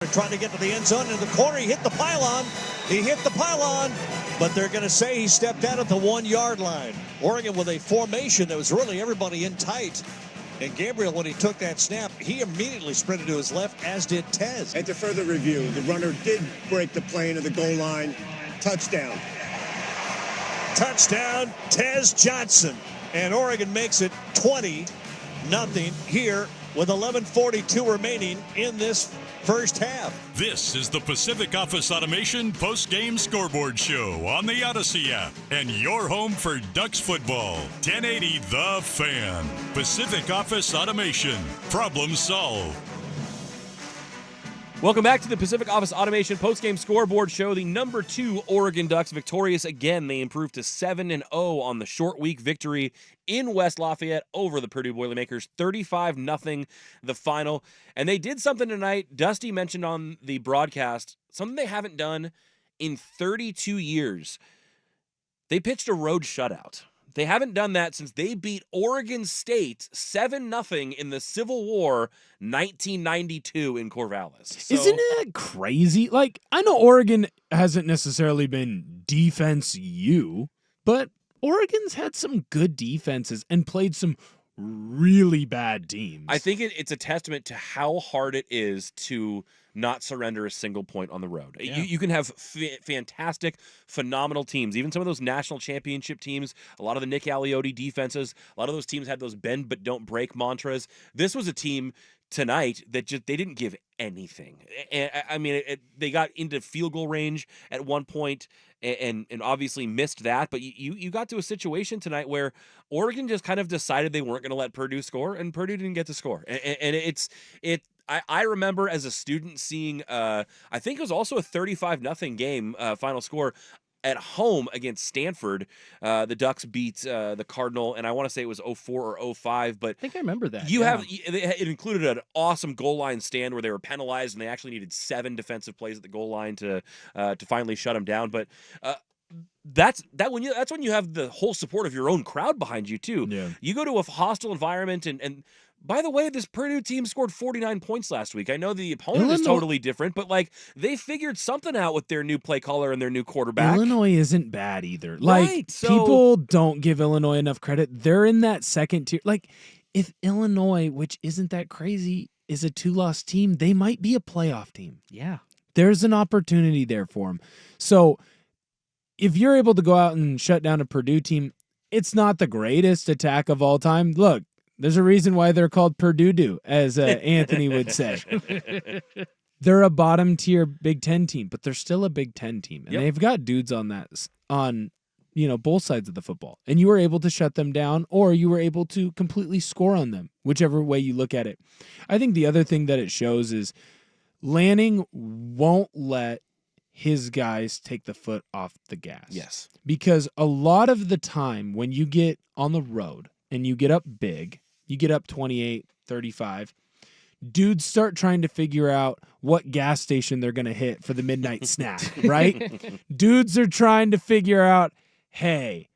They're trying to get to the end zone. In the corner, he hit the pylon. But they're going to say he stepped out at the 1-yard line. Oregon with a formation that was really everybody in tight. And Gabriel, when he took that snap, he immediately sprinted to his left, as did Tez. And to further review, the runner did break the plane of the goal line. Touchdown. Touchdown, Tez Johnson. And Oregon makes it 20-0 here with 11:42 remaining in this first half. This is the Pacific Office Automation Postgame Scoreboard Show on the Odyssey app and your home for Ducks football. 1080 The Fan. Pacific Office Automation. Problem solved. Welcome back to the Pacific Office Automation Postgame Scoreboard Show. The number 2 Oregon Ducks victorious again. They improved to 7-0 on the short week victory in West Lafayette over the Purdue Boilermakers. 35-0 the final. And they did something tonight. Dusty mentioned on the broadcast, something they haven't done in 32 years. They pitched a road shutout. They haven't done that since they beat Oregon State 7-0 in the Civil War 1992 in Corvallis. So, isn't it crazy? Like, I know Oregon hasn't necessarily been defense you, but Oregon's had some good defenses and played some really bad teams. I think it's a testament to how hard it is to not surrender a single point on the road. Yeah. You can have fantastic, phenomenal teams. Even some of those national championship teams, a lot of the Nick Aliotti defenses, a lot of those teams had those bend but don't break mantras. This was a team tonight that just they didn't give anything. I mean, they got into field goal range at one point and obviously missed that. But you got to a situation tonight where Oregon just kind of decided they weren't going to let Purdue score, and Purdue didn't get to score. And I remember as a student seeing, I think it was also a 35-0 game final score at home against Stanford. The Ducks beat the Cardinal, and I want to say it was 04 or 05. But I think I remember that. It included an awesome goal line stand where they were penalized, and they actually needed 7 defensive plays at the goal line to finally shut them down. But that's when you have the whole support of your own crowd behind you too. Yeah. You go to a hostile environment, and by the way, this Purdue team scored 49 points last week. I know the opponent is totally different, but like they figured something out with their new play caller and their new quarterback. Illinois isn't bad either. Like, right, so people don't give Illinois enough credit. They're in that second tier. Like, if Illinois, which isn't that crazy, is a 2-loss team, they might be a playoff team. Yeah. There's an opportunity there for them. So if you're able to go out and shut down a Purdue team, it's not the greatest attack of all time. Look, there's a reason why they're called Purdue, as Anthony would say. They're a bottom-tier Big Ten team, but they're still a Big Ten team. And they've got dudes on both sides of the football. And you were able to shut them down, or you were able to completely score on them, whichever way you look at it. I think the other thing that it shows is Lanning won't let his guys take the foot off the gas. Yes. Because a lot of the time when you get on the road and you get up big, you get up 28, 35, dudes start trying to figure out what gas station they're going to hit for the midnight snack, right? Dudes are trying to figure out, hey,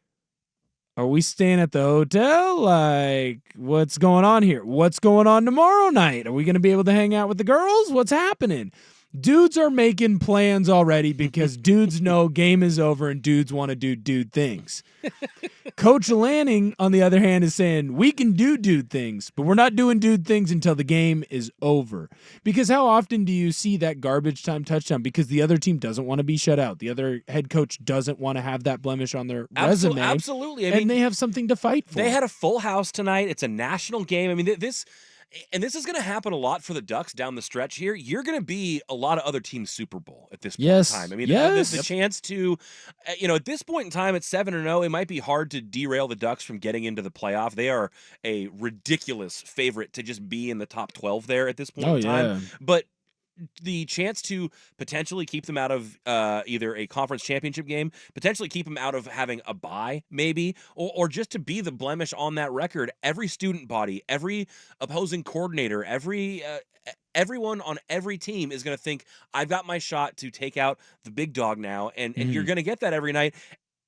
are we staying at the hotel? Like, what's going on here? What's going on tomorrow night? Are we going to be able to hang out with the girls? What's happening? Dudes are making plans already because dudes know game is over and dudes want to do dude things. Coach Lanning, on the other hand, is saying we can do dude things, but we're not doing dude things until the game is over. Because how often do you see that garbage time touchdown? Because the other team doesn't want to be shut out. The other head coach doesn't want to have that blemish on their resume. Absolutely. I mean, they have something to fight for. They had a full house tonight. It's a national game. I mean, this is going to happen a lot for the Ducks down the stretch here. You're going to be a lot of other teams' Super Bowl at this point in time. I mean, the chance to, at this point in time at 7-0, it might be hard to derail the Ducks from getting into the playoff. They are a ridiculous favorite to just be in the top 12 there at this point in time. But the chance to potentially keep them out of either a conference championship game, potentially keep them out of having a bye, maybe, or just to be the blemish on that record. Every student body, every opposing coordinator, everyone on every team is going to think, I've got my shot to take out the big dog now, and you're going to get that every night.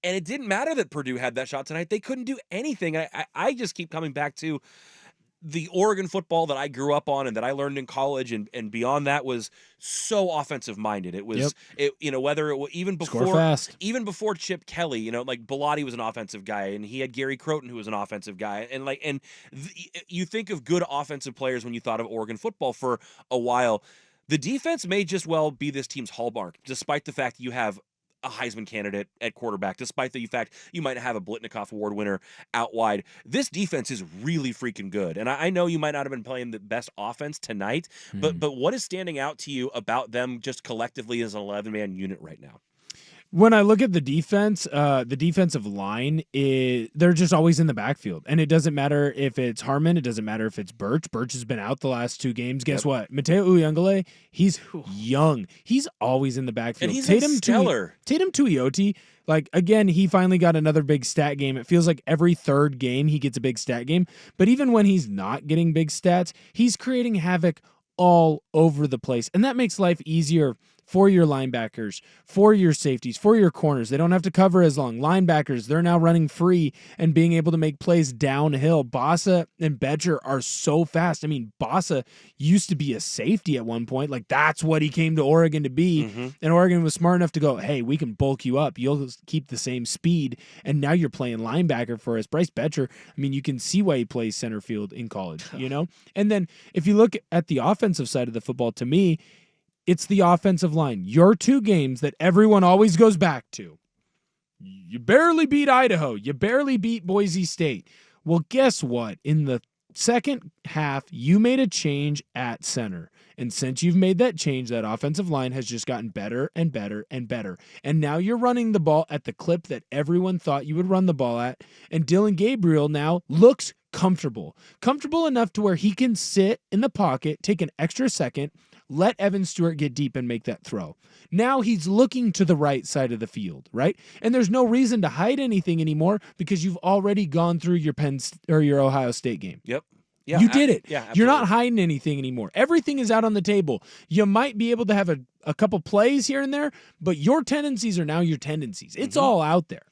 And it didn't matter that Purdue had that shot tonight. They couldn't do anything. I just keep coming back to the Oregon football that I grew up on and that I learned in college and beyond that was so offensive minded. It was, whether it was even before Chip Kelly, like Bellotti was an offensive guy and he had Gary Croton who was an offensive guy. And you think of good offensive players when you thought of Oregon football for a while. The defense may just well be this team's hallmark, despite the fact that you have a Heisman candidate at quarterback, despite the fact you might have a Blitnikoff Award winner out wide. This defense is really freaking good. And I know you might not have been playing the best offense tonight, but what is standing out to you about them just collectively as an 11-man unit right now? When I look at the defense, the defensive line, they're just always in the backfield. And it doesn't matter if it's Harmon. It doesn't matter if it's Birch. Birch has been out the last 2 games. Guess what? Mateo Uyunglele, he's young. He's always in the backfield. And he's stellar. Tatum Tuioti, again, he finally got another big stat game. It feels like every third game he gets a big stat game. But even when he's not getting big stats, he's creating havoc all over the place. And that makes life easier for your linebackers, for your safeties, for your corners. They don't have to cover as long. Linebackers, they're now running free and being able to make plays downhill. Bossa and Betcher are so fast. I mean, Bossa used to be a safety at one point. That's what he came to Oregon to be. Mm-hmm. And Oregon was smart enough to go, hey, we can bulk you up. You'll keep the same speed. And now you're playing linebacker for us. Bryce Betcher, you can see why he plays center field in college, And then if you look at the offensive side of the football, to me, it's the offensive line. Your 2 games that everyone always goes back to. You barely beat Idaho. You barely beat Boise State. Well, guess what? In the second half, you made a change at center. And since you've made that change, that offensive line has just gotten better and better and better. And now you're running the ball at the clip that everyone thought you would run the ball at. And Dylan Gabriel now looks comfortable enough to where he can sit in the pocket, take an extra second, let Evan Stewart get deep and make that throw. Now he's looking to the right side of the field, right? And there's no reason to hide anything anymore because you've already gone through your your Ohio State game. Yep. Yeah, you did it. Yeah, absolutely. You're not hiding anything anymore. Everything is out on the table. You might be able to have a couple plays here and there, but your tendencies are now your tendencies. It's all out there.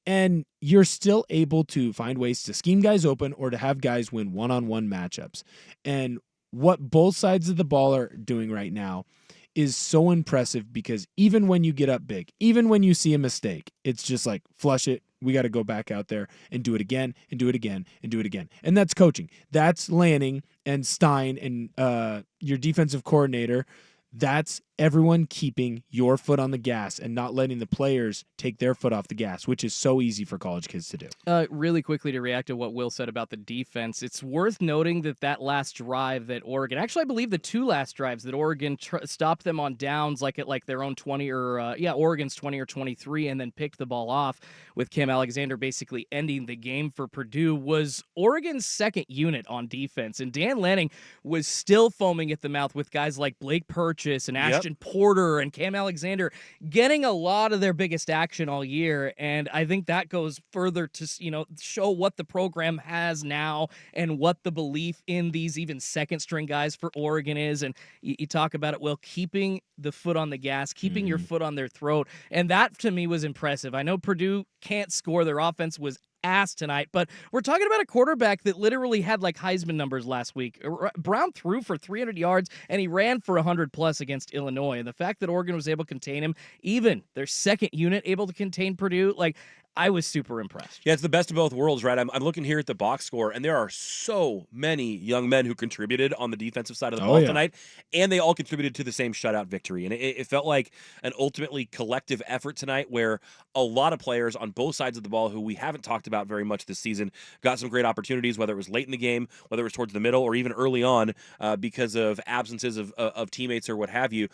And you're still able to find ways to scheme guys open or to have guys win one-on-one matchups. And what both sides of the ball are doing right now is so impressive because even when you get up big, even when you see a mistake, it's just flush it. We got to go back out there and do it again and do it again and do it again. And that's coaching. That's Lanning and Stein and your defensive coordinator. That's everyone keeping your foot on the gas and not letting the players take their foot off the gas, which is so easy for college kids to do. Really quickly to react to what Will said about the defense, it's worth noting that last drive that Oregon, actually I believe the 2 last drives that Oregon stopped them on downs at their own 20 or Oregon's 20 or 23 and then picked the ball off with Cam Alexander basically ending the game for Purdue was Oregon's second unit on defense. And Dan Lanning was still foaming at the mouth with guys like Blake Purchase and Ashton Porter and Cam Alexander getting a lot of their biggest action all year. And I think that goes further to, show what the program has now and what the belief in these even second string guys for Oregon is. And you talk about it, Will, keeping the foot on the gas, keeping your foot on their throat. And that to me was impressive. I know Purdue can't score. Their offense was ass tonight, but we're talking about a quarterback that literally had Heisman numbers last week. Brown threw for 300 yards and he ran for 100 plus against Illinois. And the fact that Oregon was able to contain him, even their second unit able to contain Purdue, I was super impressed. Yeah, it's the best of both worlds, right? I'm looking here at the box score, and there are so many young men who contributed on the defensive side of the ball tonight, and they all contributed to the same shutout victory. And it felt like an ultimately collective effort tonight where a lot of players on both sides of the ball who we haven't talked about very much this season got some great opportunities, whether it was late in the game, whether it was towards the middle, or even early on because of absences of teammates or what have you.